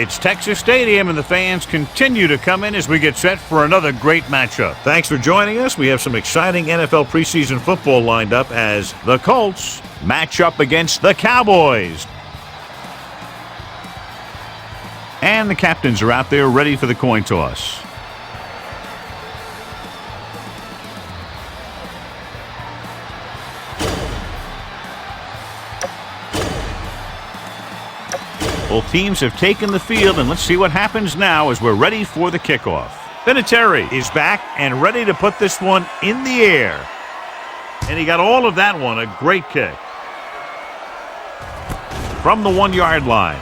It's Texas Stadium, and the fans continue to come in as we get set for another great matchup. Thanks for joining us. We have some exciting NFL preseason football lined up as the Colts match up against the Cowboys. And the captains are out there ready for the coin toss. Both teams have taken the field, and let's see what happens now as we're ready for the kickoff. Vinatieri is back and ready to put this one in the air. And he got all of that one, a great kick. From the 1-yard line.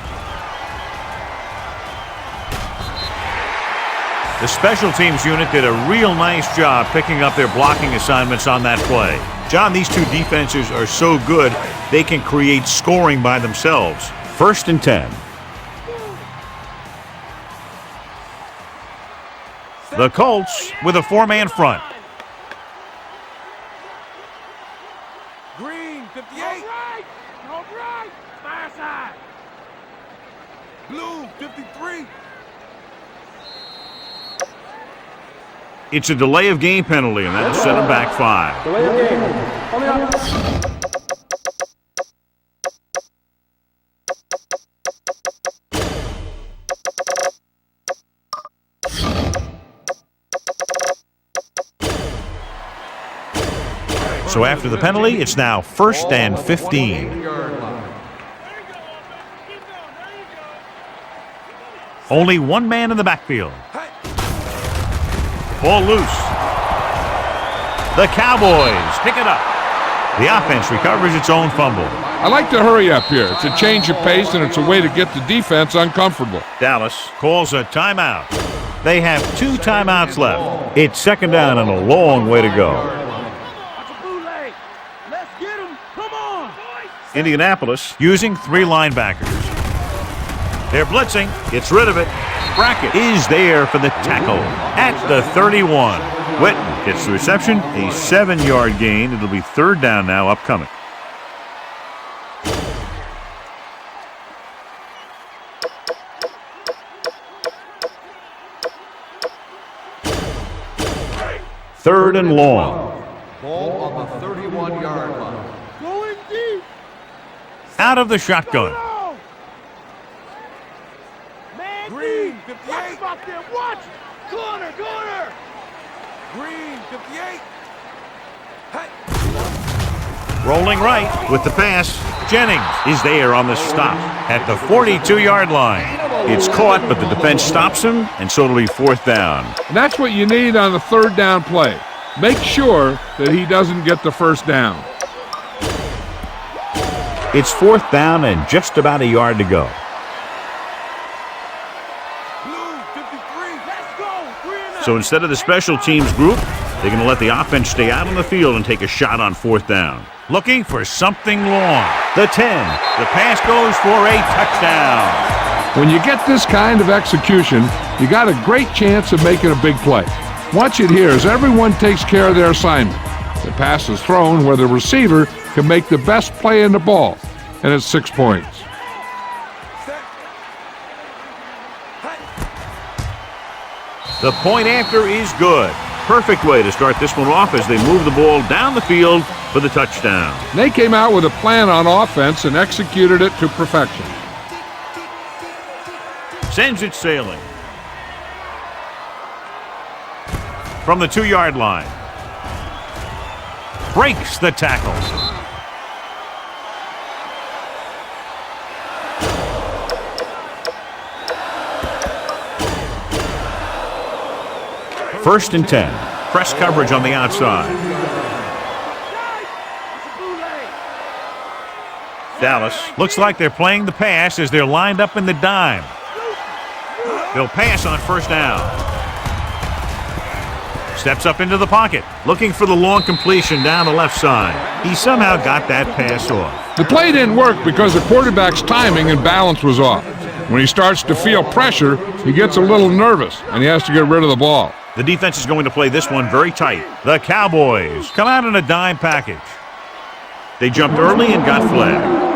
The special teams unit did a real nice job picking up their blocking assignments on that play. John, these two defenses are so good, they can create scoring by themselves. 1st and 10. The Colts with a 4-man front. Green, 58. All right. Fire side. Blue, 53. It's a delay of game penalty, and that'll set them back 5. Delay of game. Coming up. So after the penalty, it's now 1st and 15. Only one man in the backfield. Ball loose. The Cowboys pick it up. The offense recovers its own fumble. I like to hurry up here. It's a change of pace, and it's a way to get the defense uncomfortable. Dallas calls a timeout. They have 2 timeouts left. It's 2nd down and a long way to go. Indianapolis using 3 linebackers. They're blitzing. Gets rid of it. Brackett is there for the tackle at the 31. Witten gets the reception. A 7-yard gain. It'll be 3rd down now upcoming. Third and long. Ball on the 31-yard line. Going deep. Out of the shotgun. Man, Green, 58. Watch there. Watch. Corner. Green, 58. Hey. Rolling right with the pass. Jennings is there on the stop at the 42-yard line. It's caught, but the defense stops him, and so it'll be 4th down. And that's what you need on the 3rd down play. Make sure that he doesn't get the 1st down. It's 4th down and just about a yard to go. So instead of the special teams group, they're going to let the offense stay out on the field and take a shot on 4th down. Looking for something long. The 10. The pass goes for a touchdown. When you get this kind of execution, you got a great chance of making a big play. Watch it here as everyone takes care of their assignment. The pass is thrown where the receiver can make the best play in the ball, and it's 6 points. The point after is good. Perfect way to start this one off as they move the ball down the field for the touchdown. They came out with a plan on offense and executed it to perfection. Sends it sailing. From the 2-yard line. Breaks the tackle. First and 10. Press coverage on the outside. Dallas looks like they're playing the pass as they're lined up in the dime. They'll pass on 1st down. Steps up into the pocket, looking for the long completion down the left side. He somehow got that pass off. The play didn't work because the quarterback's timing and balance was off. When he starts to feel pressure, he gets a little nervous, and he has to get rid of the ball. The defense is going to play this one very tight. The Cowboys come out in a dime package. They jumped early and got flagged.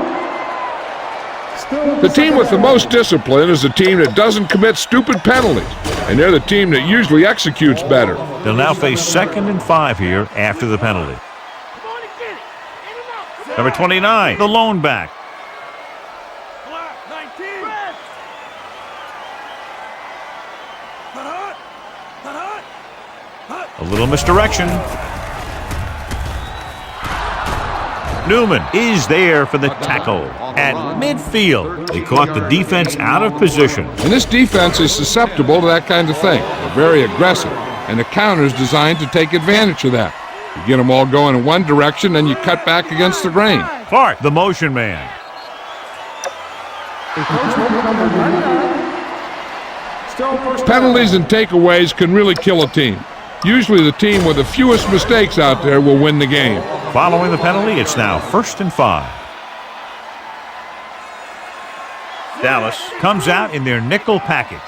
The team with the most discipline is the team that doesn't commit stupid penalties, and they're the team that usually executes better. They'll now face 2nd and 5 here after the penalty. Number 29, the lone back. A little misdirection. Newman is there for the tackle at midfield. They caught the defense out of position. And this defense is susceptible to that kind of thing. They're very aggressive, and the counter is designed to take advantage of that. You get them all going in one direction, then you cut back against the grain. Clark, the motion man. Penalties and takeaways can really kill a team. Usually the team with the fewest mistakes out there will win the game. Following the penalty, it's now 1st and 5. Dallas comes out in their nickel package.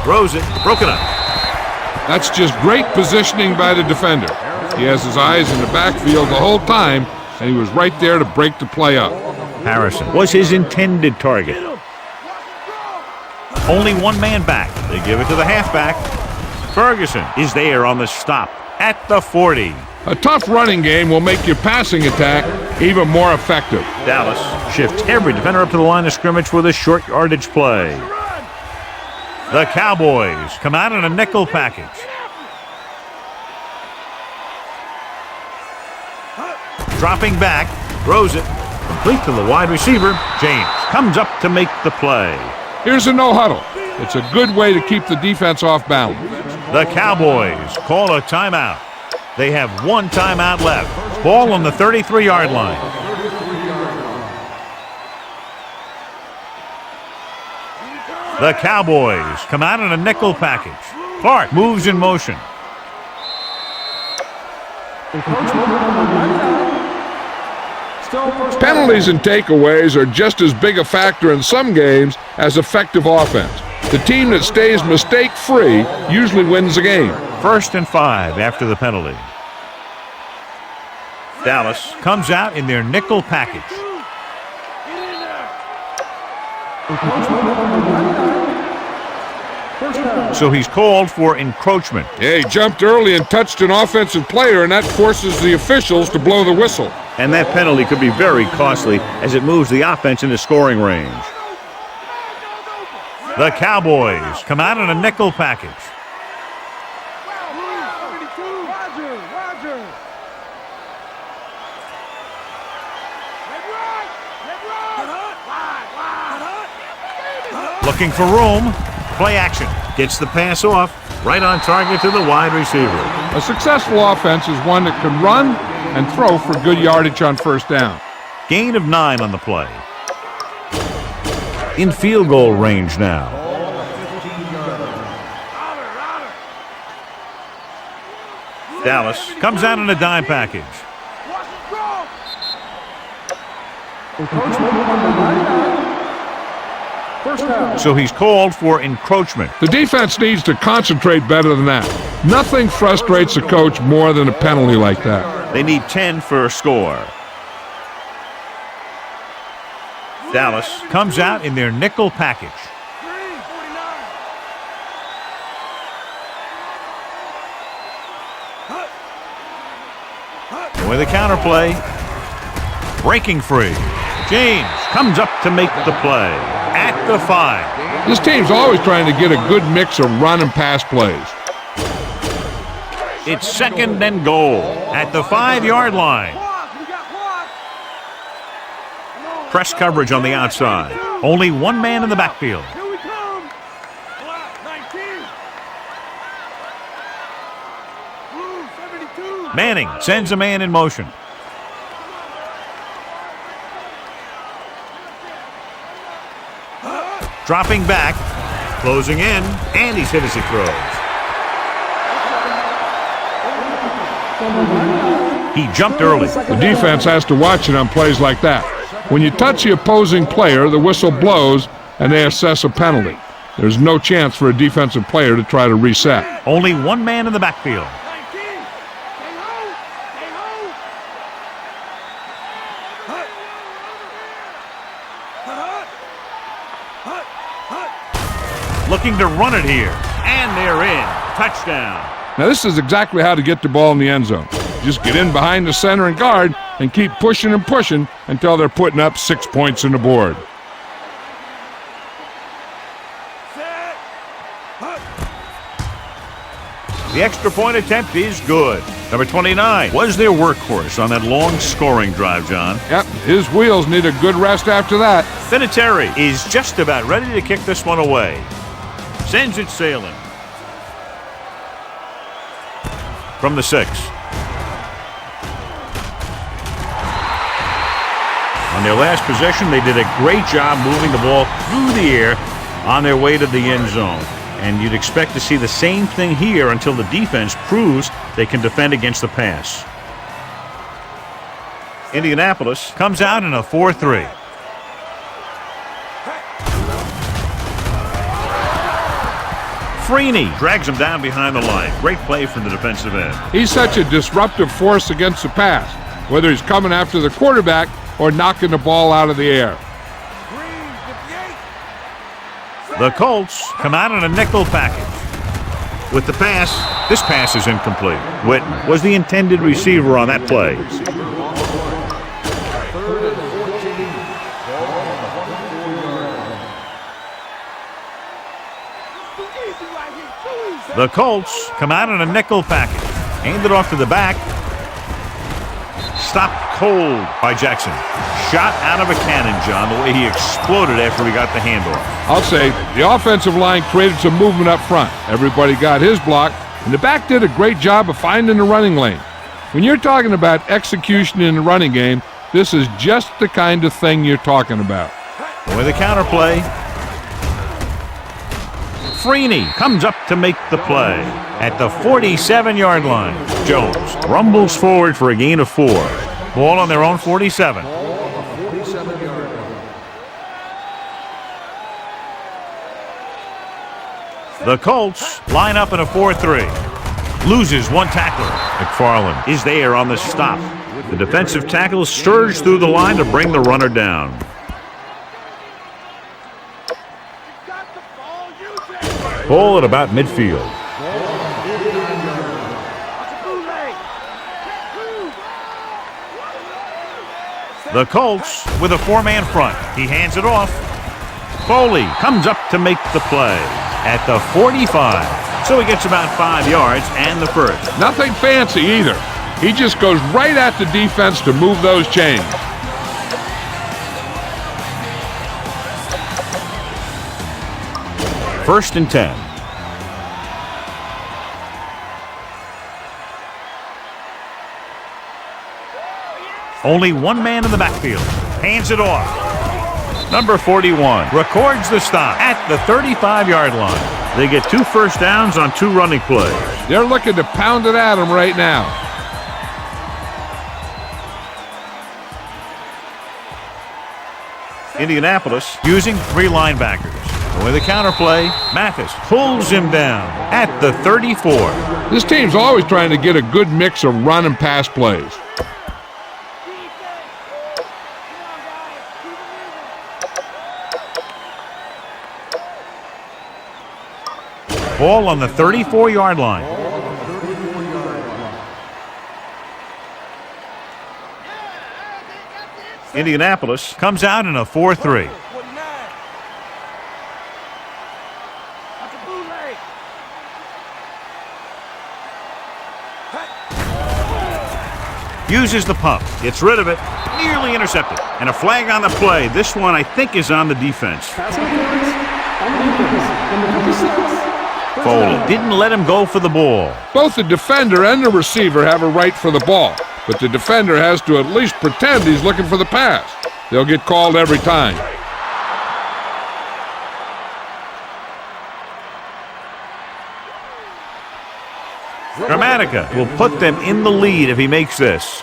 Throws it, broken up. That's just great positioning by the defender. He has his eyes in the backfield the whole time, and he was right there to break the play up. Harrison was his intended target. Only one man back. They give it to the halfback. Ferguson is there on the stop at the 40. A tough running game will make your passing attack even more effective. Dallas shifts every defender up to the line of scrimmage for the short yardage play. The Cowboys come out in a nickel package. Dropping back, throws it, complete to the wide receiver. James comes up to make the play. Here's a no-huddle. It's a good way to keep the defense off balance. The Cowboys call a timeout. They have one timeout left. Ball on the 33-yard line. The Cowboys come out in a nickel package. Clark moves in motion. Penalties and takeaways are just as big a factor in some games as effective offense. The team that stays mistake-free usually wins the game. 1st and 5 after the penalty. Dallas comes out in their nickel package. So he's called for encroachment. Yeah, he jumped early and touched an offensive player, and that forces the officials to blow the whistle. And that penalty could be very costly as it moves the offense into scoring range. The Cowboys come out in a nickel package. Looking for room. Play action. Gets the pass off. Right on target to the wide receiver. A successful offense is one that can run and throw for good yardage on 1st down. Gain of 9 on the play. In field goal range now. Dallas comes out in a dime package. So he's called for encroachment. The defense needs to concentrate better than that. Nothing frustrates a coach more than a penalty like that. They need 10 for a score. Dallas comes out in their nickel package. With a counterplay. Breaking free. James comes up to make the play at the 5. This team's always trying to get a good mix of run and pass plays. It's 2nd and goal at the 5-yard line. Press coverage on the outside. Only one man in the backfield. Manning sends a man in motion. Dropping back, closing in, and he's hit as he throws. He jumped early. The defense has to watch it on plays like that. When you touch the opposing player, the whistle blows, and they assess a penalty. There's no chance for a defensive player to try to reset. Only one man in the backfield. 19. Stay home. Stay home. Hut. Hut. Hut. Hut. Looking to run it here. And they're in. Touchdown. Now this is exactly how to get the ball in the end zone. Just get in behind the center and guard and keep pushing and pushing until they're putting up 6 points on the board. Set. Hut. The extra point attempt is good. Number 29 was their workhorse on that long scoring drive, John. Yep, his wheels need a good rest after that. Vinatieri is just about ready to kick this one away. Sends it sailing. From the 6. On their last possession, they did a great job moving the ball through the air on their way to the end zone. And you'd expect to see the same thing here until the defense proves they can defend against the pass. Indianapolis comes out in a 4-3. Freeney drags him down behind the line. Great play from the defensive end. He's such a disruptive force against the pass, whether he's coming after the quarterback or knocking the ball out of the air. Green. 58. The Colts come out in a nickel package. With the pass, this pass is incomplete. Witten was the intended receiver on that play. The Colts come out in a nickel package. Hand it off to the back. Stopped cold by Jackson. Shot out of a cannon, John, the way he exploded after he got the handoff. I'll say the offensive line created some movement up front. Everybody got his block, and the back did a great job of finding the running lane. When you're talking about execution in the running game, this is just the kind of thing you're talking about. With a counterplay. Freeney comes up to make the play at the 47-yard line. Jones rumbles forward for a gain of 4. Ball on their own 47. The Colts line up in a 4-3. Loses one tackler. McFarland is there on the stop. The defensive tackle surged through the line to bring the runner down. Ball at about midfield. The Colts with a 4-man front. He hands it off. Foley comes up to make the play at the 45. So he gets about 5 yards and the first. Nothing fancy either. He just goes right at the defense to move those chains. First and 10. Only one man in the backfield. Hands it off. Number 41 records the stop at the 35-yard line. They get 2 first downs on 2 running plays. They're looking to pound it at him right now. Indianapolis using 3 linebackers. With a counterplay, Mathis pulls him down at the 34. This team's always trying to get a good mix of run and pass plays. Ball on the 34-yard line. Indianapolis comes out in a 4-3. Uses the pump, gets rid of it, nearly intercepted, and a flag on the play. This one, I think, is on the defense. Foley didn't let him go for the ball. Both the defender and the receiver have a right for the ball, but the defender has to at least pretend he's looking for the pass. They'll get called every time. Gramatica will put them in the lead if he makes this.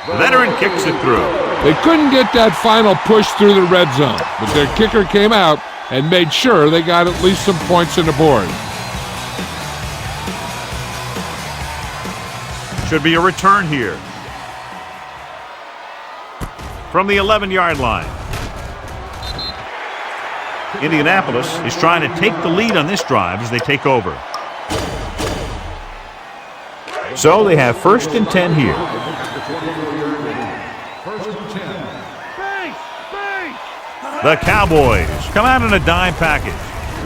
The veteran kicks it through. They couldn't get that final push through the red zone, but their kicker came out and made sure they got at least some points on the board. Should be a return here. From the 11-yard line. Indianapolis is trying to take the lead on this drive as they take over. So they have 1st and 10 here. The Cowboys come out in a dime package.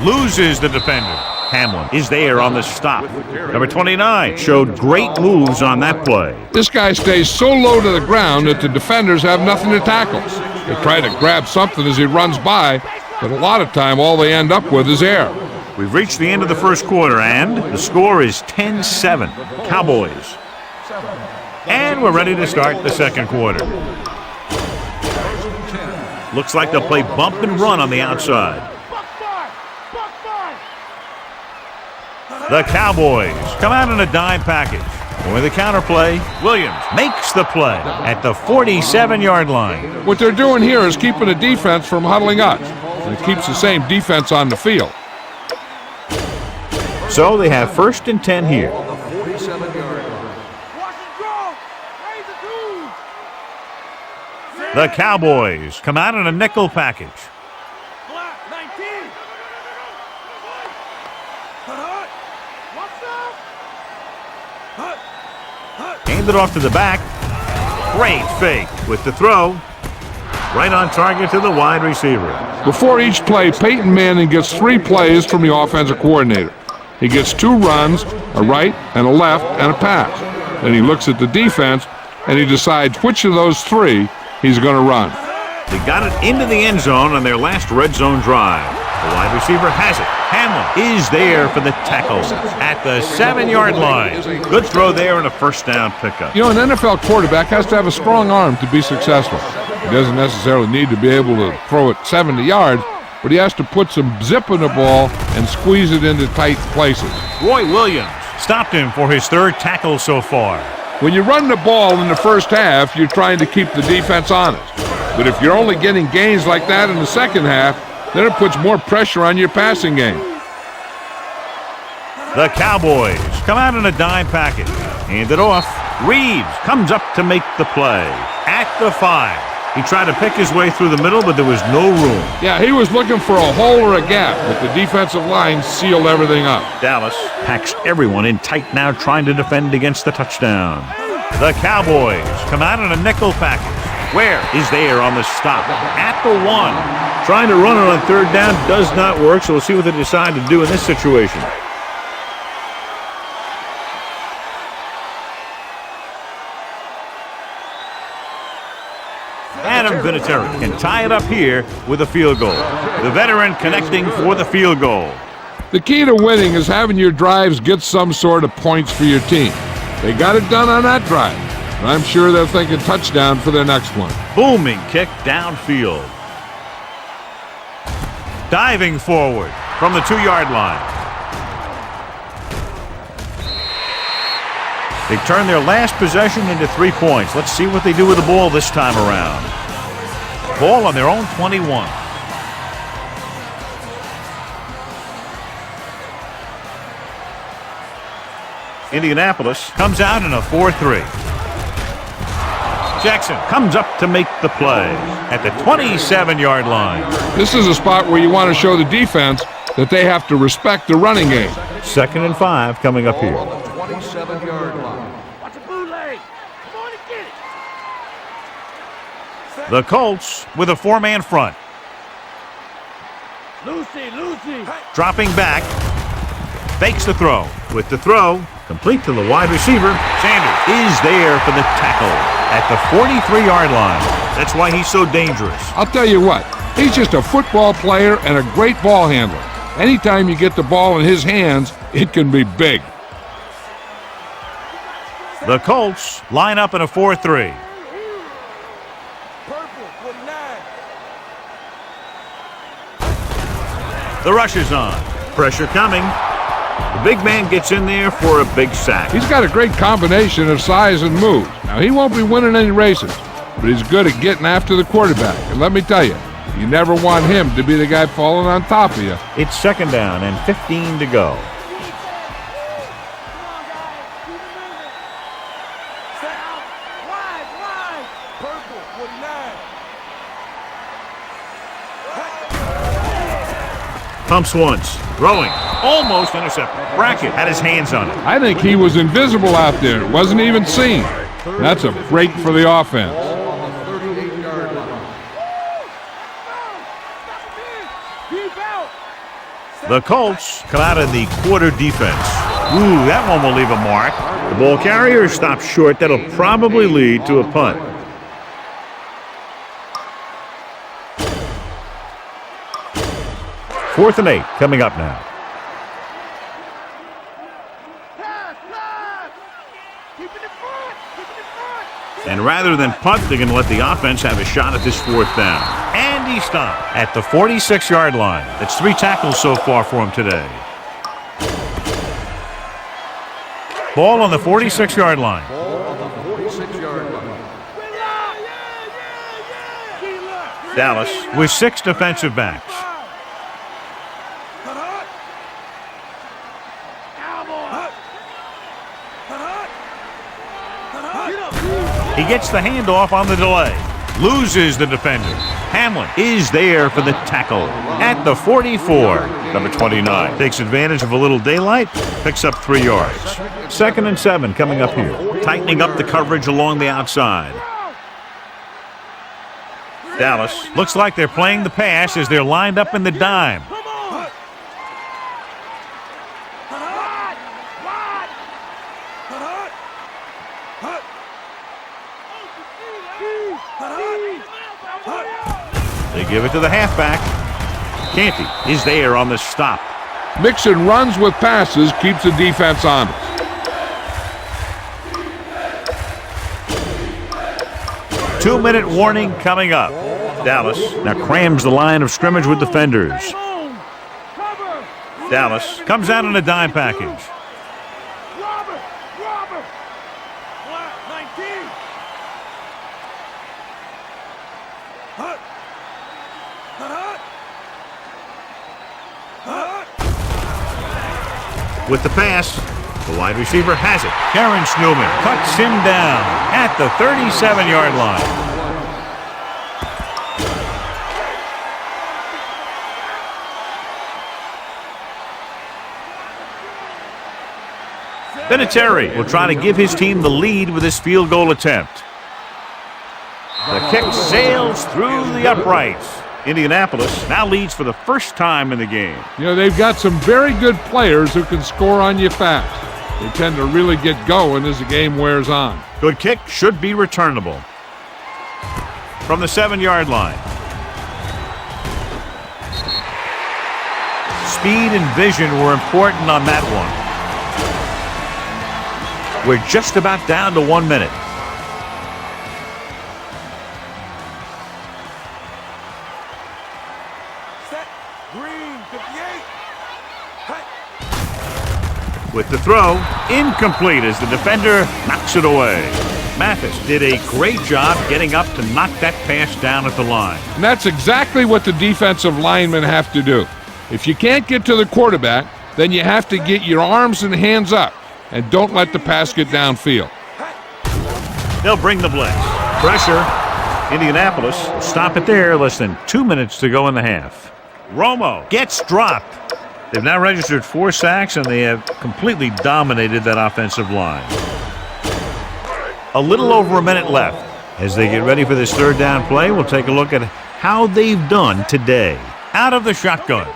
Loses the defender. Hamlin is there on the stop. Number 29 showed great moves on that play. This guy stays so low to the ground that the defenders have nothing to tackle. They try to grab something as he runs by, but a lot of time all they end up with is air. We've reached the end of the first quarter, and the score is 10-7. Cowboys. And we're ready to start the second quarter. Looks like they'll play bump and run on the outside. The Cowboys come out in a dime package. With a counter play, Williams makes the play at the 47-yard line. What they're doing here is keeping the defense from huddling up. And it keeps the same defense on the field. So they have 1st and 10 here. The Cowboys come out in a nickel package. Hand it off to the back. Great fake with the throw. Right on target to the wide receiver. Before each play, Peyton Manning gets 3 plays from the offensive coordinator. He gets 2 runs, a right and a left, and a pass. Then he looks at the defense, and he decides which of those 3 he's going to run. They got it into the end zone on their last red zone drive. The wide receiver has it. Hamlin is there for the tackle at the 7-yard line. Good throw there and a first down pickup. You know, an NFL quarterback has to have a strong arm to be successful. He doesn't necessarily need to be able to throw it 70 yards, but he has to put some zip in the ball and squeeze it into tight places. Roy Williams stopped him for his 3rd tackle so far. When you run the ball in the first half, you're trying to keep the defense honest. But if you're only getting gains like that in the second half, then it puts more pressure on your passing game. The Cowboys come out in a dime package. Hand it off. Reeves comes up to make the play at the 5. He tried to pick his way through the middle, but there was no room. Yeah, he was looking for a hole or a gap, but the defensive line sealed everything up. Dallas packs everyone in tight now, trying to defend against the touchdown. The Cowboys come out in a nickel package. Where is there on the stop? At the 1. Trying to run it on 3rd down does not work, so we'll see what they decide to do in this situation. Adam Vinatieri can tie it up here with a field goal. The veteran connecting for the field goal. The key to winning is having your drives get some sort of points for your team. They got it done on that drive, and I'm sure they're thinking touchdown for their next one. Booming kick downfield. Diving forward from the 2-yard line. They turn their last possession into 3 points. Let's see what they do with the ball this time around. Ball on their own 21. Indianapolis comes out in a 4-3. Jackson comes up to make the play at the 27-yard line. This is a spot where you want to show the defense that they have to respect the running game. 2nd and 5 coming up here. 27-yard line. Watch a bootleg. Come on and get it. The Colts with a 4-man front. Lucy. Dropping back. Fakes the throw. With the throw, complete to the wide receiver. Sanders is there for the tackle at the 43-yard line. That's why he's so dangerous. I'll tell you what, he's just a football player and a great ball handler. Anytime you get the ball in his hands, it can be big. The Colts line up in a 4-3. The rush is on. Pressure coming. The big man gets in there for a big sack. He's got a great combination of size and moves. Now, he won't be winning any races, but he's good at getting after the quarterback. And let me tell you, you never want him to be the guy falling on top of you. It's 2nd down and 15 to go. Pumps once, throwing, almost intercepted. Brackett had his hands on it. I think he was invisible out there. Wasn't even seen. That's a break for the offense. The Colts come out in the quarter defense. Ooh, that one will leave a mark. The ball carrier stops short. That'll probably lead to a punt. Fourth and 8 coming up now. And rather than punt, they're going to let the offense have a shot at this 4th down. And he stopped at the 46-yard line. That's 3 tackles so far for him today. Ball on the 46-yard line. Dallas with 6 defensive backs. He gets the handoff on the delay. Loses the defender. Hamlin is there for the tackle at the 44. Number 29 takes advantage of a little daylight, picks up 3 yards. 2nd and 7 coming up here. Tightening up the coverage along the outside. Dallas looks like they're playing the pass as they're lined up in the dime. They give it to the halfback. Canty is there on the stop. Mixing runs with passes keeps the defense honest. Two-minute warning coming up. Dallas now crams the line of scrimmage with defenders. Dallas comes out in a dime package. With the pass, the wide receiver has it. Karen Newman cuts him down at the 37-yard line. Vinatieri will try to give his team the lead with this field goal attempt. The kick sails through the uprights. Indianapolis now leads for the first time in the game. You know, they've got some very good players who can score on you fast. They tend to really get going as the game wears on. Good kick should be returnable. From the 7-yard line. Speed and vision were important on that one. We're just about down to 1 minute. With the throw, incomplete as the defender knocks it away. Mathis did a great job getting up to knock that pass down at the line. And that's exactly what the defensive linemen have to do. If you can't get to the quarterback, then you have to get your arms and hands up and don't let the pass get downfield. They'll bring the blitz. Pressure. Indianapolis stop it there. Less than 2 minutes to go in the half. Romo gets dropped. They've now registered 4 sacks, and they have completely dominated that offensive line. A little over a minute left. As they get ready for this 3rd down play, we'll take a look at how they've done today. Out of the shotgun.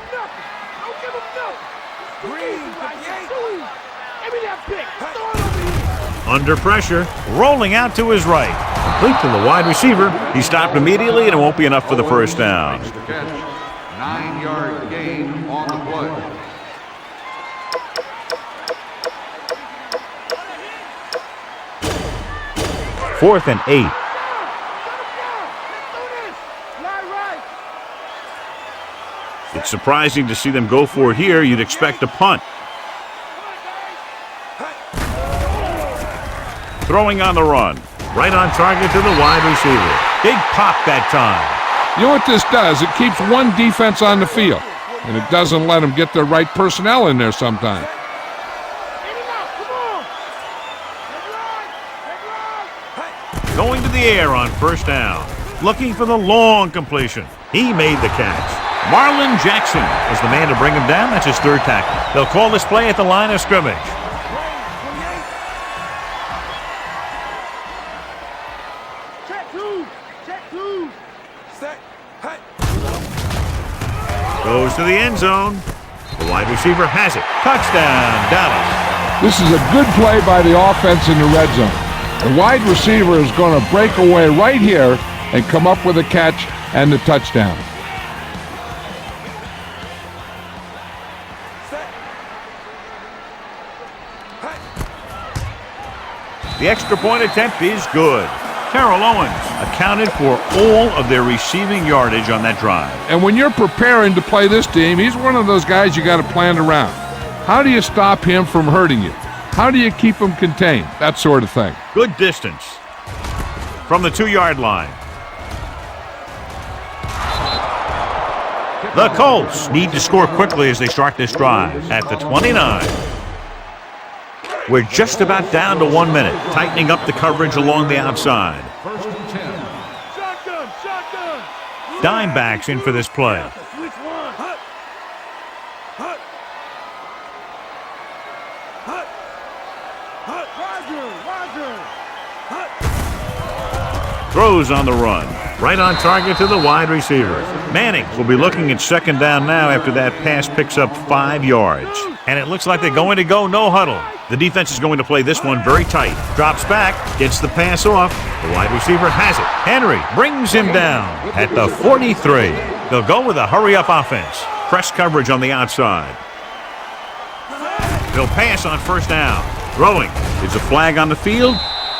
Under pressure, rolling out to his right. Complete to the wide receiver. He stopped immediately, and it won't be enough for the first down. 9-yard gain on the play. Fourth and 8. It's surprising to see them go for it here. You'd expect a punt. Throwing on the run. Right on target to the wide receiver. Big pop that time. You know what this does? It keeps one defense on the field, and it doesn't let them get the right personnel in there sometimes. Going to the air on first down. Looking for the long completion. He made the catch. Marlon Jackson is the man to bring him down. That's his third tackle. They'll call this play at the line of scrimmage. Goes to the end zone. The wide receiver has it. Touchdown, Dallas. This is a good play by the offense in the red zone. The wide receiver is going to break away right here and come up with a catch and the touchdown. The extra point attempt is good. Terrell Owens accounted for all of their receiving yardage on that drive. And when you're preparing to play this team, he's one of those guys you got to plan around. How do you stop him from hurting you? How do you keep him contained? That sort of thing. Good distance from the 2-yard line. The Colts need to score quickly as they start this drive at the 29. We're just about down to 1 minute, tightening up the coverage along the outside. Dime backs in for this play. Throws on the run. Right on target to the wide receiver. Manning will be looking at second down now after that pass picks up 5 yards. And it looks like they're going to go no huddle. The defense is going to play this one very tight. Drops back, gets the pass off. The wide receiver has it. Henry brings him down at the 43. They'll go with a hurry-up offense. Press coverage on the outside. They'll pass on first down. Throwing. It's a flag on the field,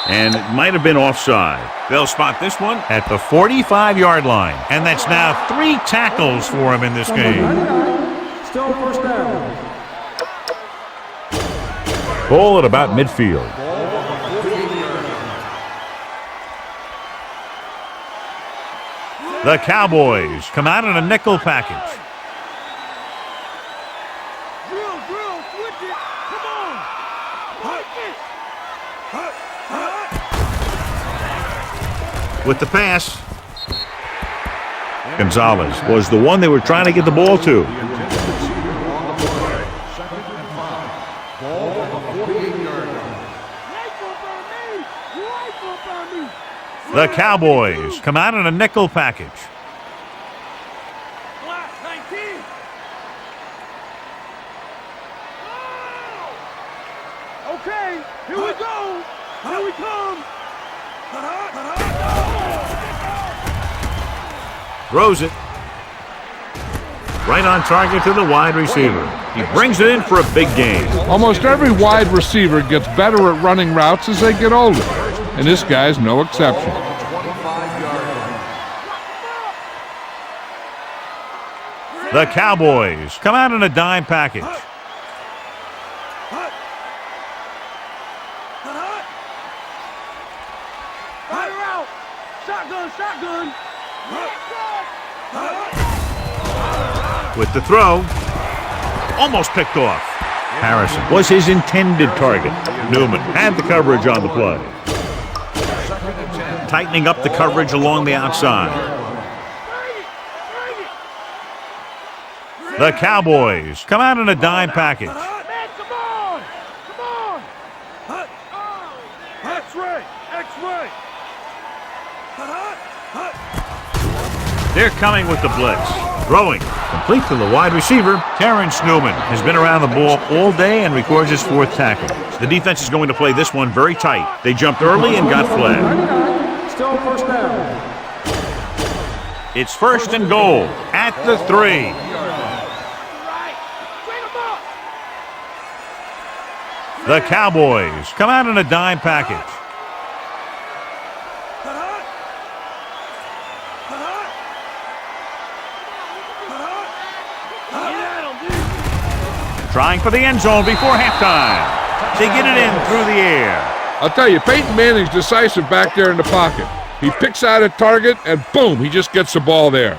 and it might have been offside. They'll spot this one at the 45-yard line. And that's now 3 tackles for him in this game. Still first down. Ball at about midfield. The Cowboys come out in a nickel package. Switch it. Come on. With the pass, Gonzalez was the one they were trying to get the ball to. The Cowboys come out in a nickel package. Okay, here we go. Here we come. Throws it. Right on target to the wide receiver. He brings it in for a big gain. Almost every wide receiver gets better at running routes as they get older, and this guy's no exception. The Cowboys come out in a dime package. Shotgun. With the throw, almost picked off. Harrison was his intended target. Newman had the coverage on the play. Tightening up the coverage along the outside. The Cowboys come out in a dime package. Man, come on. X-ray. They're coming with the blitz. Throwing. Complete to the wide receiver. Terrence Newman has been around the ball all day and records his 4th tackle. The defense is going to play this one very tight. They jumped early and got flagged. Still first down. It's first and goal at the 3. The Cowboys come out in a dime package. Trying for the end zone before halftime. They get it in through the air. I'll tell you, Peyton Manning's decisive back there in the pocket. He picks out a target, and boom, he just gets the ball there.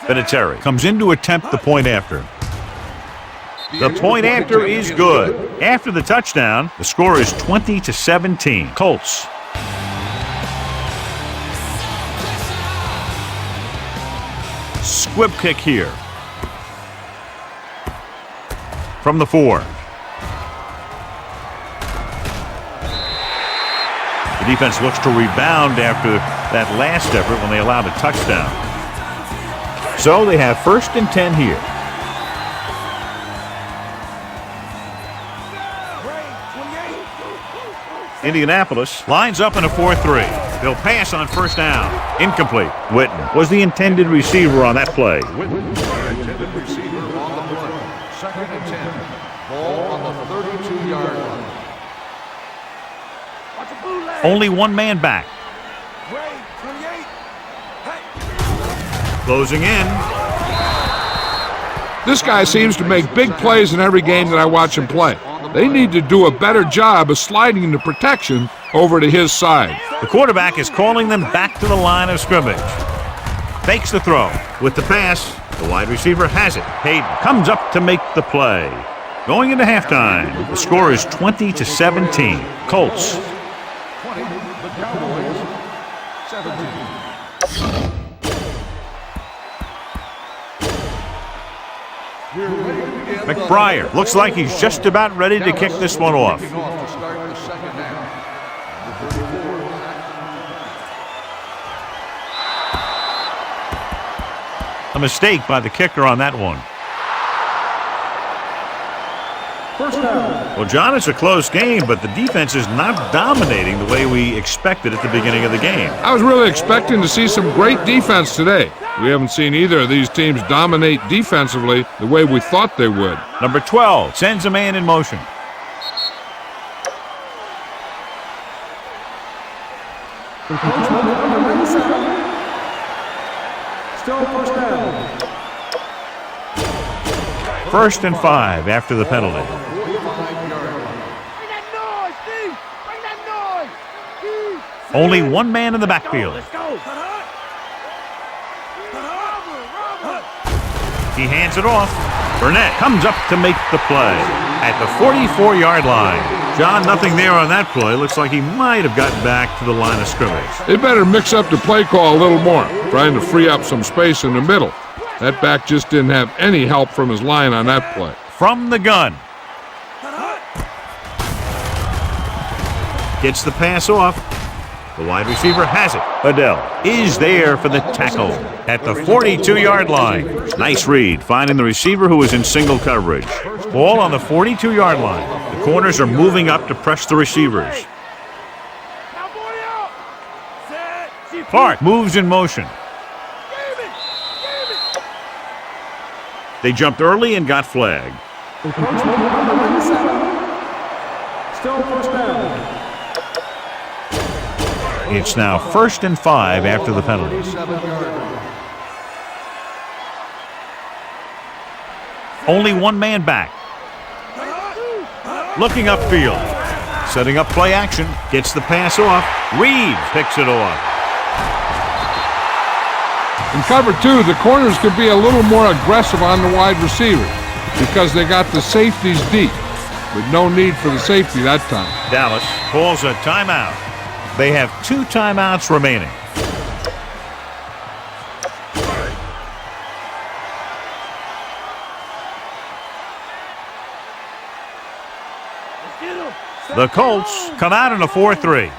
Vinatieri comes in to attempt the point after. The point after is good. After the touchdown, the score is 20-17. Colts. Squib kick here. From the 4. The defense looks to rebound after that last effort when they allowed a touchdown. So they have 1st and 10 here. Indianapolis lines up in a 4-3. They'll pass on 1st down. Incomplete. Witten was the intended receiver on that play. Intended receiver on the play. 2nd and 10. Ball on the 32-yard line. Only one man back. Closing in. This guy seems to make big plays in every game that I watch him play. They need to do a better job of sliding the protection over to his side. The quarterback is calling them back to the line of scrimmage. Fakes the throw. With the pass, the wide receiver has it. Hayden comes up to make the play. Going into halftime, the score is 20-17. Colts. 20, the Cowboys, 17. McBriar looks like he's just about ready to kick this one off. A mistake by the kicker on that one. 1st down. Well, John, it's a close game, but the defense is not dominating the way we expected at the beginning of the game. I was really expecting to see some great defense today. We haven't seen either of these teams dominate defensively the way we thought they would. Number 12 sends a man in motion. Still 1st down. 1st and 5 after the penalty. Bring that noise, Steve! Bring that noise! Only one man in the backfield. Let's go! He hands it off. Burnett comes up to make the play at the 44-yard line. John, nothing there on that play. Looks like he might have gotten back to the line of scrimmage. They better mix up the play call a little more, trying to free up some space in the middle. That back just didn't have any help from his line on that play. From the gun. Gets the pass off. The wide receiver has it. Adele is there for the tackle at the 42-yard line. Nice read, finding the receiver who was in single coverage. Ball on the 42-yard line. The corners are moving up to press the receivers. Clark moves in motion. They jumped early and got flagged. Still 1st down. It's now 1st and 5 after the penalty. Only one man back. Looking upfield. Setting up play action. Gets the pass off. Reeves picks it off. In cover 2, the corners could be a little more aggressive on the wide receiver because they got the safeties deep, but no need for the safety that time. Dallas calls a timeout. They have 2 timeouts remaining. The Colts come out in a 4-3.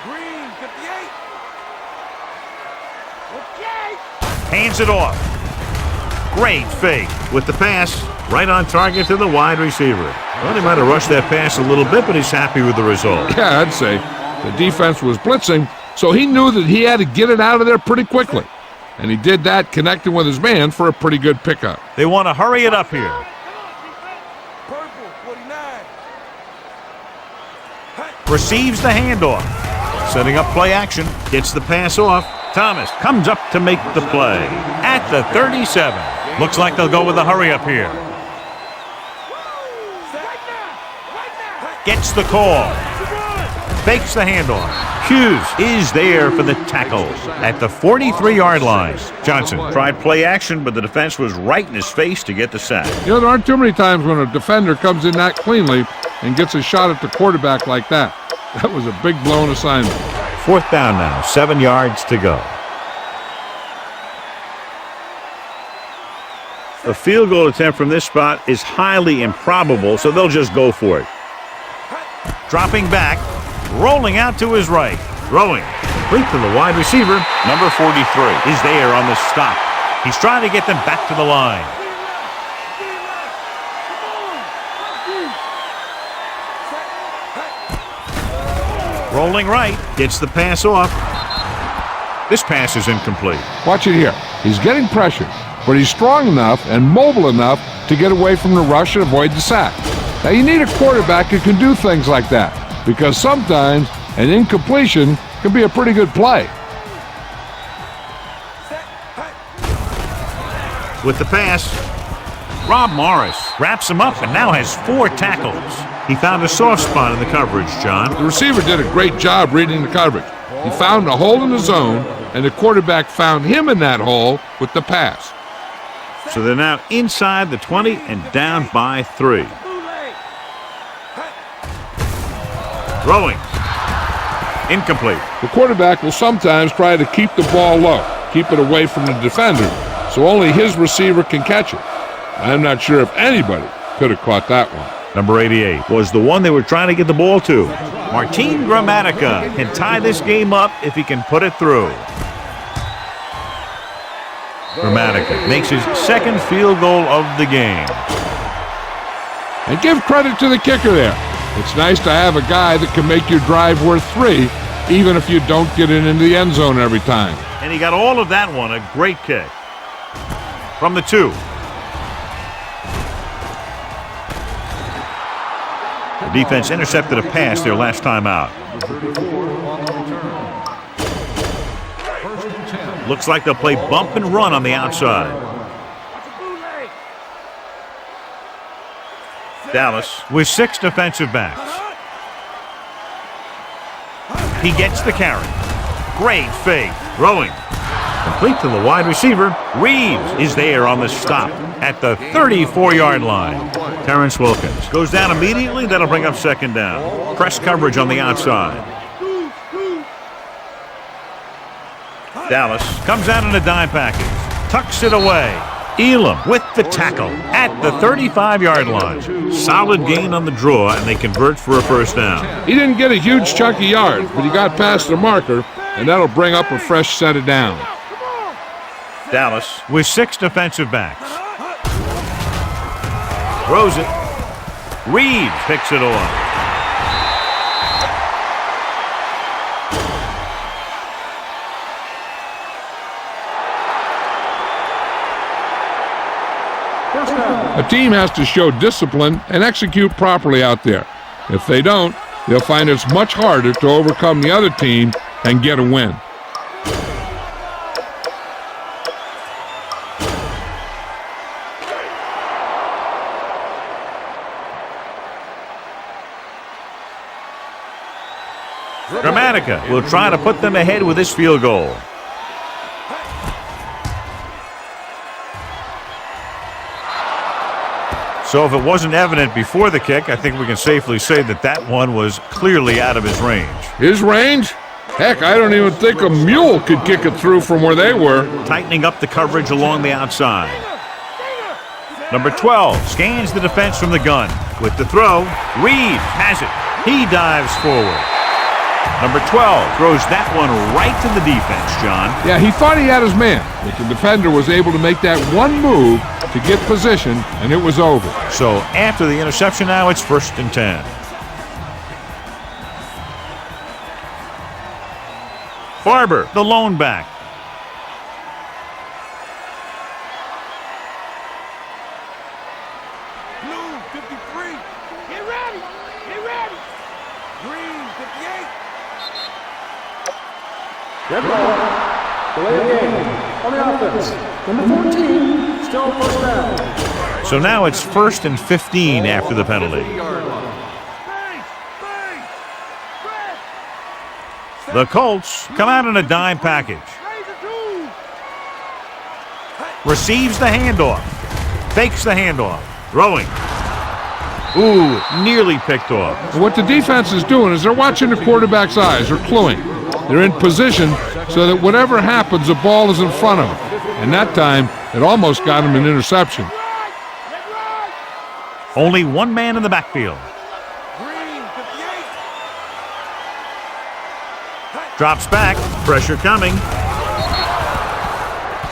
Green, 58. Okay. Hands it off. Great fake with the pass right on target to the wide receiver. Well, he might have rushed that pass a little bit, but he's happy with the result. Yeah, I'd say the defense was blitzing, so he knew that he had to get it out of there pretty quickly. And he did that, connecting with his man for a pretty good pickup. They want to hurry it up here. Purple, 49. Receives the handoff. Setting up play action. Gets the pass off. Thomas comes up to make the play at the 37. Looks like they'll go with a hurry up here. Gets the call. Fakes the handoff. Hughes is there for the tackle at the 43-yard line. Johnson tried play action, but the defense was right in his face to get the sack. You know, there aren't too many times when a defender comes in that cleanly and gets a shot at the quarterback like that. That was a big blown assignment. 4th down now, 7 yards to go. A field goal attempt from this spot is highly improbable, so they'll just go for it. Dropping back, rolling out to his right, throwing. Complete to the wide receiver. Number 43 is there on the stop. He's trying to get them back to the line. Rolling right, gets the pass off. This pass is incomplete. Watch it here. He's getting pressure, but he's strong enough and mobile enough to get away from the rush and avoid the sack. Now, you need a quarterback who can do things like that, because sometimes an incompletion can be a pretty good play. With the pass, Rob Morris wraps him up and now has 4 tackles. He found a soft spot in the coverage, John. The receiver did a great job reading the coverage. He found a hole in the zone, and the quarterback found him in that hole with the pass. So they're now inside the 20 and down by 3. Throwing. Incomplete. The quarterback will sometimes try to keep the ball low, keep it away from the defender, so only his receiver can catch it. I'm not sure if anybody could have caught that one. Number 88 was the one they were trying to get the ball to. Martin Gramatica can tie this game up if he can put it through. Gramatica makes his 2nd field goal of the game. And give credit to the kicker there. It's nice to have a guy that can make your drive worth 3, even if you don't get it into the end zone every time. And he got all of that one, a great kick. From the 2. The defense intercepted a pass their last time out. Looks like they'll play bump and run on the outside. Dallas with 6 defensive backs. He gets the carry. Great fake. Throwing. Complete to the wide receiver. Reeves is there on the stop at the 34-yard line. Terrence Wilkins goes down immediately. That'll bring up 2nd down. Press coverage on the outside. Dallas comes out in a dime package. Tucks it away. Elam with the tackle at the 35-yard line. Solid gain on the draw, and they convert for a 1st down. He didn't get a huge chunk of yards, but he got past the marker, and that'll bring up a fresh set of downs. Dallas with 6 defensive backs. Throws it. Reeves picks it off. A team has to show discipline and execute properly out there. If they don't, they'll find it's much harder to overcome the other team and get a win. Gramatica will try to put them ahead with this field goal. So if it wasn't evident before the kick, I think we can safely say that that one was clearly out of his range. His range? Heck, I don't even think a mule could kick it through from where they were. Tightening up the coverage along the outside. Number 12 scans the defense from the gun. With the throw, Reeves has it. He dives forward. Number 12 throws that one right to the defense, John. Yeah, he thought he had his man, but the defender was able to make that one move to get position, and it was over. So after the interception now, it's 1st and 10. Farber, the lone back. Blue, 53. Get ready. Get ready. Green, 58. Get ball. Delay of game. On the offense. Number 14, still first down. So now it's 1st and 15 after the penalty. The Colts come out in a dime package. Receives the handoff. Fakes the handoff. Throwing. Ooh, nearly picked off. What the defense is doing is they're watching the quarterback's eyes. They're cluing. They're in position so that whatever happens, the ball is in front of them. And that time, it almost got him an interception. Only one man in the backfield. Drops back. Pressure coming.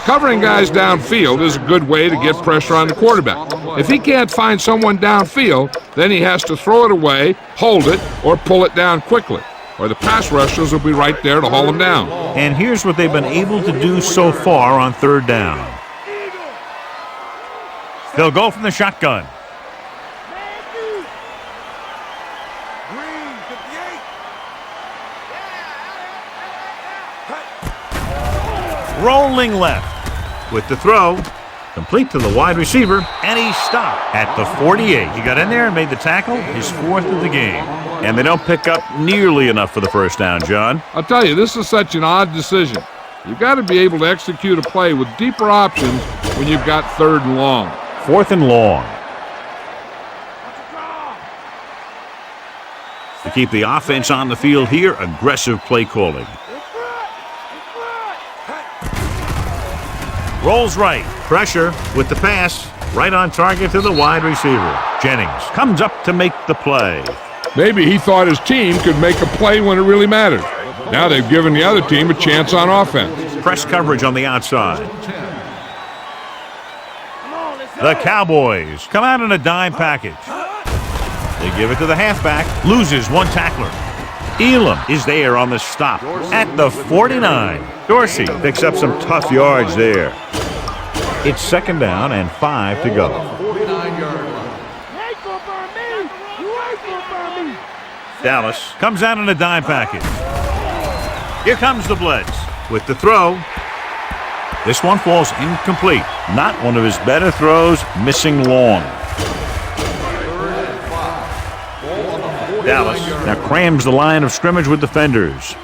Covering guys downfield is a good way to get pressure on the quarterback. If he can't find someone downfield, then he has to throw it away, hold it, or pull it down quickly, or the pass rushers will be right there to haul him down. And here's what they've been able to do so far on 3rd down. They'll go from the shotgun. Rolling left with the throw, complete to the wide receiver, and he stopped at the 48. He got in there and made the tackle, his 4th of the game. And they don't pick up nearly enough for the first down, John. I'll tell you, this is such an odd decision. You've got to be able to execute a play with deeper options when you've got 3rd and long. 4th and long. To keep the offense on the field here, aggressive play calling. Rolls right. Pressure with the pass. Right on target to the wide receiver. Jennings comes up to make the play. Maybe he thought his team could make a play when it really mattered. Now they've given the other team a chance on offense. Press coverage on the outside. The Cowboys come out in a dime package. They give it to the halfback. Loses one tackler. Elam is there on the stop at the 49. Dorsey picks up some tough yards there. It's 2nd down and 5 to go. Dallas comes out in a dime package. Here comes the blitz with the throw. This one falls incomplete. Not one of his better throws, missing long. Dallas now crams the line of scrimmage with defenders.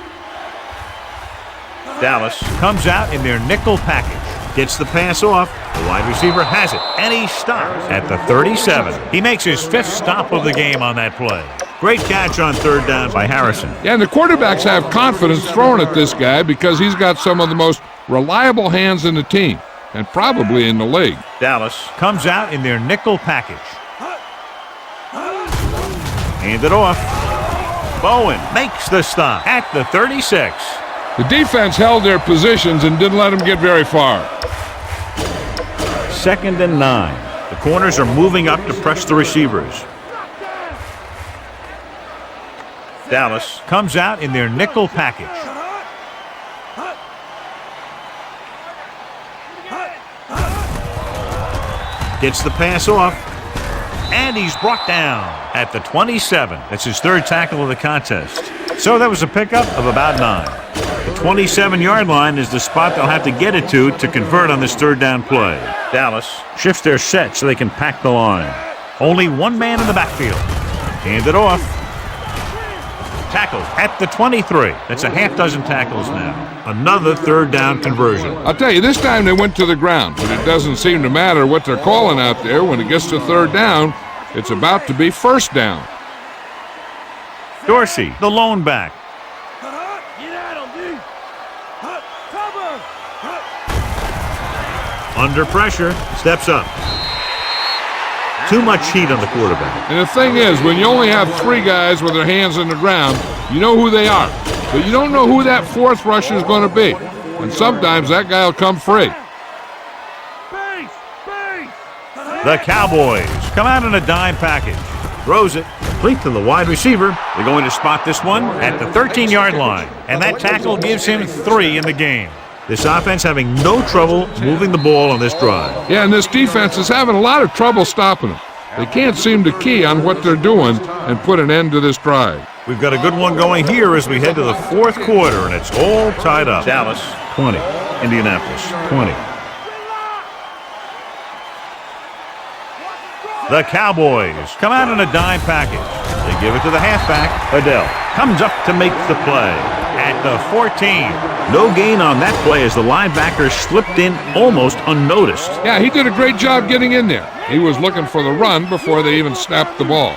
Dallas comes out in their nickel package. Gets the pass off. The wide receiver has it. And he stops at the 37. He makes his 5th stop of the game on that play. Great catch on 3rd down by Harrison. Yeah, and the quarterbacks have confidence throwing at this guy because he's got some of the most reliable hands in the team and probably in the league. Dallas comes out in their nickel package. Hand it off. Bowen makes the stop at the 36. The defense held their positions and didn't let them get very far. 2nd and 9. The corners are moving up to press the receivers. Dallas comes out in their nickel package. Gets the pass off. And he's brought down at the 27. That's his 3rd tackle of the contest. So that was a pickup of about 9. The 27-yard line is the spot they'll have to get it to convert on this 3rd down play. Dallas shifts their set so they can pack the line. Only one man in the backfield. Hand it off. Tackled at the 23. That's a half dozen tackles now. Another 3rd down conversion. I'll tell you, this time they went to the ground, but it doesn't seem to matter what they're calling out there. When it gets to 3rd down, it's about to be 1st down. Dorsey, the lone back. Under pressure, steps up. Too much heat on the quarterback. And the thing is, when you only have 3 guys with their hands on the ground, you know who they are. But you don't know who that 4th rusher is going to be. And sometimes that guy will come free. The Cowboys come out in a dime package. Throws it, complete to the wide receiver. They're going to spot this one at the 13-yard line. And that tackle gives him 3 in the game. This offense having no trouble moving the ball on this drive. Yeah, and this defense is having a lot of trouble stopping them. They can't seem to key on what they're doing and put an end to this drive. We've got a good one going here as we head to the fourth quarter, and it's all tied up. Dallas, 20. Indianapolis, 20. The Cowboys come out in a dime package. They give it to the halfback. Adele comes up to make the play at the 14. No gain on that play as the linebacker slipped in almost unnoticed. Yeah, he did a great job getting in there. He was looking for the run before they even snapped the ball.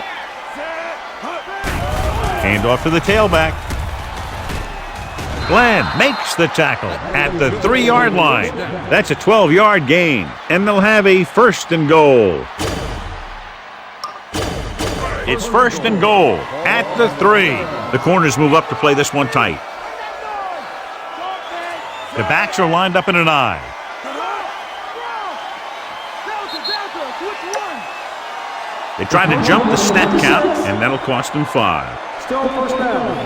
Hand off to the tailback. Glenn makes the tackle at the 3-yard line. That's a 12-yard gain, and they'll have a first and goal. It's first and goal at the 3. The corners move up to play this one tight. The backs are lined up in an I. They tried to jump the snap count, and that'll cost them 5. Still first down.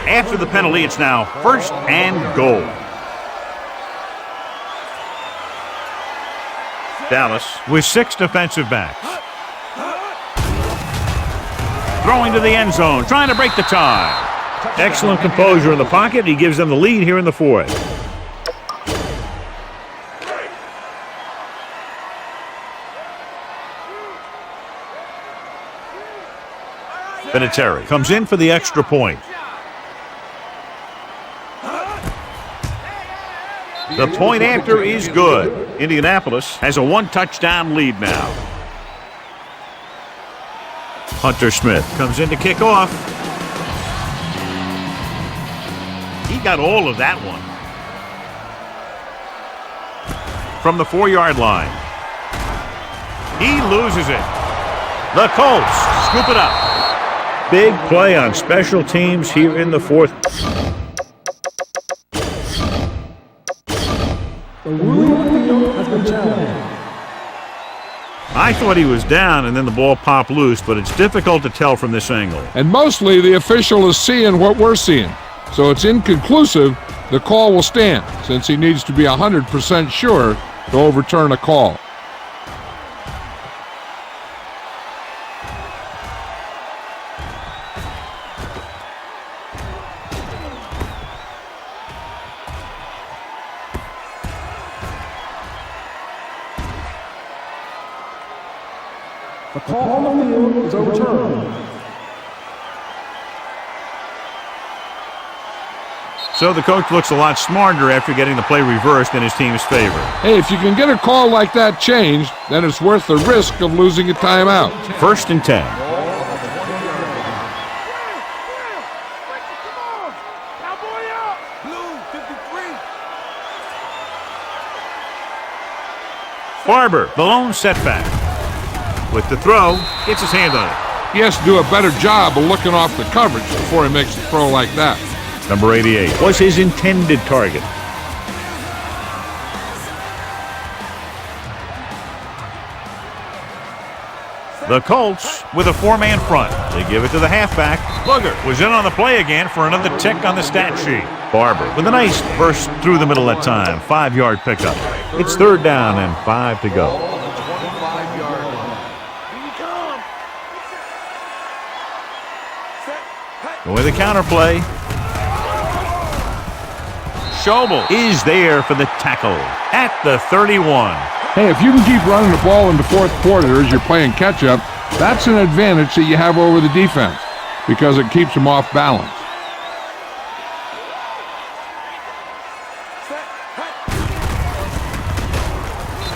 After the penalty, it's now first and goal. Dallas with 6 defensive backs. Throwing to the end zone, trying to break the tie. Excellent composure in the pocket. He gives them the lead here in the fourth. Vinatieri comes in for the extra point. The point after is good. Indianapolis has a 1-touchdown lead now. Hunter Smith comes in to kick off. He got all of that one. From the 4-yard line. He loses it. The Colts scoop it up. Big play on special teams here in the fourth. The rule of the field has been challenged. I thought he was down and then the ball popped loose, but it's difficult to tell from this angle. And mostly the official is seeing what we're seeing. So it's inconclusive. The call will stand since he needs to be 100% sure to overturn a call. The call on the field is overturned. So the coach looks a lot smarter after getting the play reversed in his team's favor. Hey, if you can get a call like that changed, then it's worth the risk of losing a timeout. First and 10. Barber, the lone setback. With the throw, gets his hand on it. He has to do a better job of looking off the coverage before he makes a throw like that. Number 88 was his intended target. The Colts with a 4-man front. They give it to the halfback. Booger was in on the play again for another tick on the stat sheet. Barber with a nice burst through the middle that time. 5-yard pickup. It's third down and 5 to go. With the counterplay. Schobel is there for the tackle at the 31. Hey, if you can keep running the ball in the fourth quarter as you're playing catch-up, that's an advantage that you have over the defense because it keeps them off balance.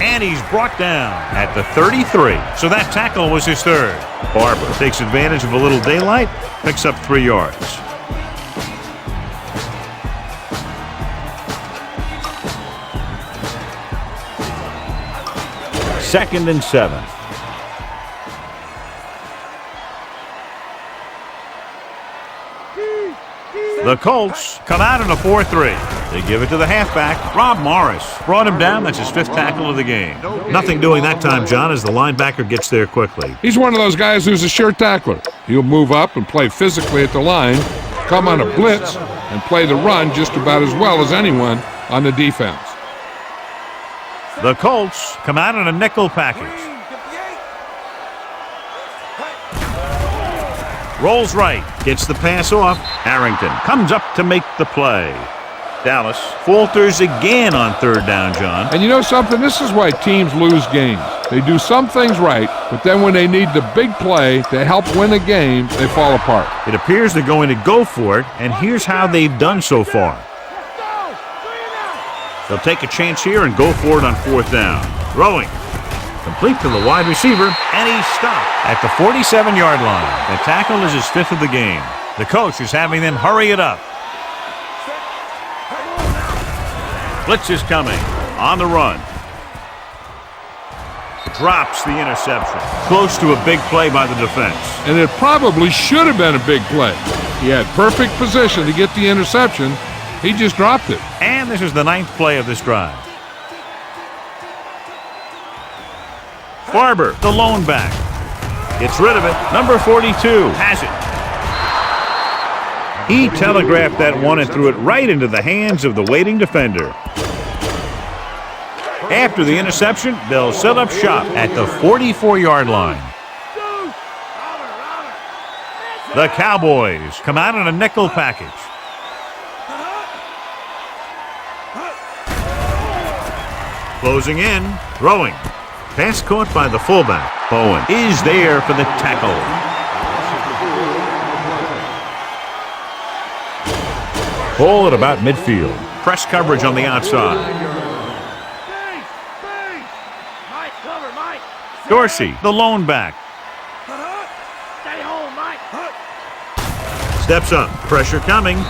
And he's brought down at the 33. So that tackle was his third. Barber takes advantage of a little daylight, picks up 3 yards. Second and 7. The Colts come out in a 4-3. They give it to the halfback. Rob Morris brought him down. That's his 5th tackle of the game. Nothing doing that time, John, as the linebacker gets there quickly. He's one of those guys who's a sure tackler. He'll move up and play physically at the line, come on a blitz, and play the run just about as well as anyone on the defense. The Colts come out in a nickel package. Rolls right. Gets the pass off. Harrington comes up to make the play. Dallas falters again on third down, John. And you know something? This is why teams lose games. They do some things right, but then when they need the big play to help win a game, they fall apart. It appears they're going to go for it, and here's how they've done so far. They'll take a chance here and go for it on fourth down. Throwing. Complete to the wide receiver, and he's stopped at the 47-yard line. The tackle is his fifth of the game. The coach is having them hurry it up. Blitz is coming. On the run. Drops the interception. Close to a big play by the defense. And it probably should have been a big play. He had perfect position to get the interception. He just dropped it. And this is the ninth play of this drive. Barber, the lone back. Gets rid of it. Number 42 has it. He telegraphed that one and threw it right into the hands of the waiting defender. After the interception, they'll set up shop at the 44-yard line. The Cowboys come out in a nickel package. Closing in, throwing. Pass caught by the fullback. Bowen is there for the tackle. Ball at about midfield. Press coverage on the outside. Dorsey, the lone back. Stay home, Mike. Steps up. Pressure coming.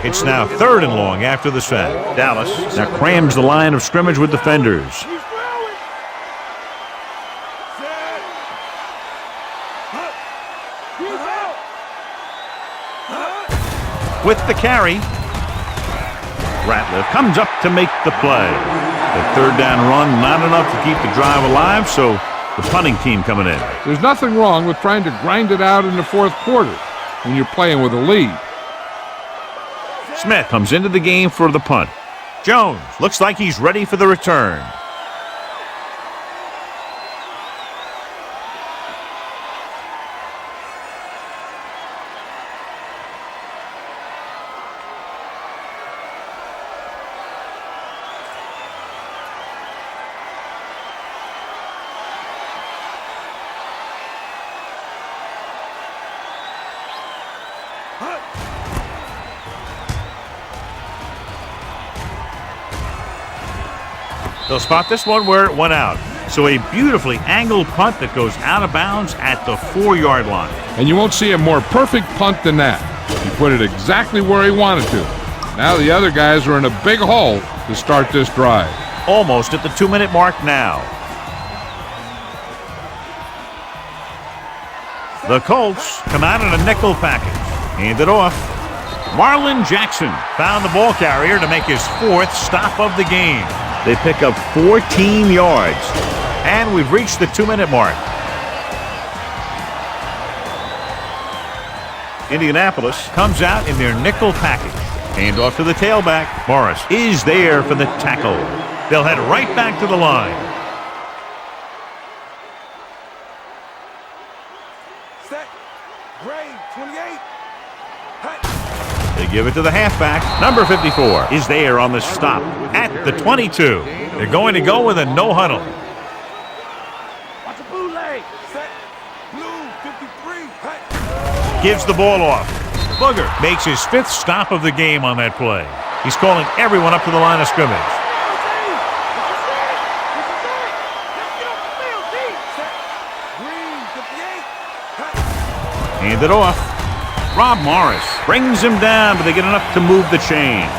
It's now third and long after the sack. Dallas now crams the line of scrimmage with defenders. He's throwing. Set. He's out. With the carry, Ratliff comes up to make the play. The third down run not enough to keep the drive alive, so the punting team coming in. There's nothing wrong with trying to grind it out in the fourth quarter when you're playing with a lead. Smith comes into the game for the punt. Jones looks like he's ready for the return. They'll spot this one where it went out. So a beautifully angled punt that goes out of bounds at the 4-yard line. And you won't see a more perfect punt than that. He put it exactly where he wanted to. Now the other guys are in a big hole to start this drive. Almost at the 2-minute mark now. The Colts come out in a nickel package. Hand it off. Marlon Jackson found the ball carrier to make his fourth stop of the game. They pick up 14 yards. And we've reached the 2-minute mark. Indianapolis comes out in their nickel package. Hand off to the tailback. Morris is there for the tackle. They'll head right back to the line. Set. Grade 28. They give it to the halfback. Number 54 is there on the stop at the 22. They're going to go with a no huddle. Watch a bootleg. Set. Blue 53. Gives the ball off. Booger makes his fifth stop of the game on that play. He's calling everyone up to the line of scrimmage. Hand it off. Rob Morris brings him down, but they get enough to move the chains.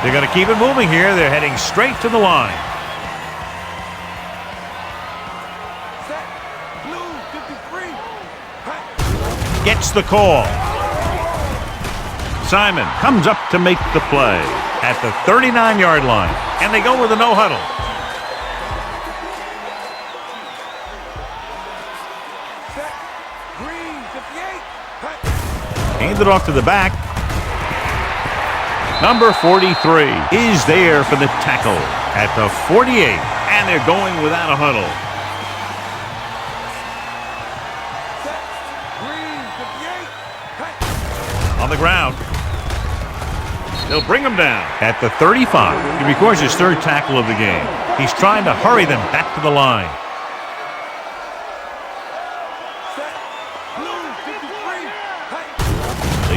They're going to keep it moving here. They're heading straight to the line. Gets the call. Simon comes up to make the play at the 39-yard line, and they go with a no huddle. hand it off to the back. Number 43 is there for the tackle at the 48, and they're going without a huddle. On the ground. They'll bring him down at the 35. He records his third tackle of the game. He's trying to hurry them back to the line.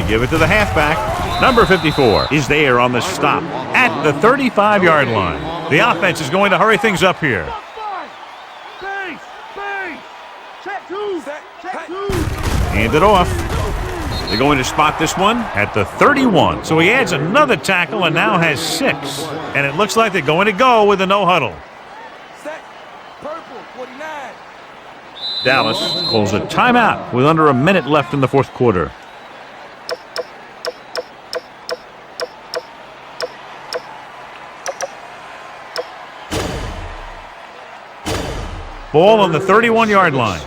They give it to the halfback. Number 54 is there on the stop at the 35-yard line. The offense is going to hurry things up here. Hand it off. They're going to spot this one at the 31. So he adds another tackle and now has 6. And it looks like they're going to go with a no huddle. Dallas calls a timeout with under a minute left in the fourth quarter. Ball on the 31-yard line.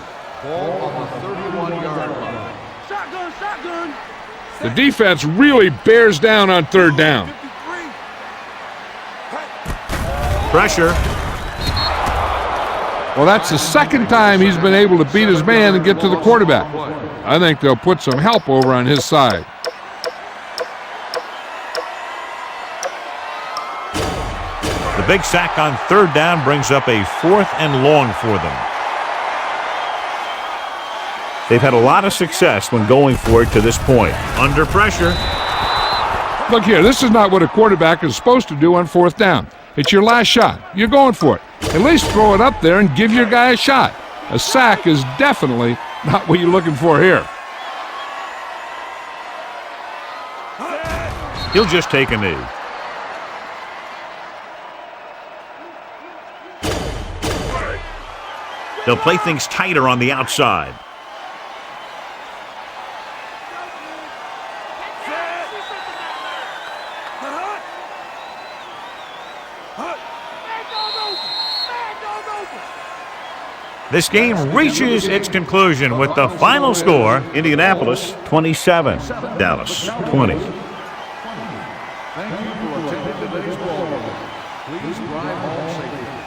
The defense really bears down on third down. Pressure. Well, that's the second time he's been able to beat his man and get to the quarterback. I think they'll put some help over on his side. The big sack on third down brings up a 4th and long for them. They've had a lot of success when going for it to this point. Under pressure. Look here, this is not what a quarterback is supposed to do on fourth down. It's your last shot. You're going for it. At least throw it up there and give your guy a shot. A sack is definitely not what you're looking for here. He'll just take a knee. They'll play things tighter on the outside. This game reaches its conclusion with the final score, Indianapolis 27, Dallas 20. Thank you for attending today's ball game. Please drive home safely.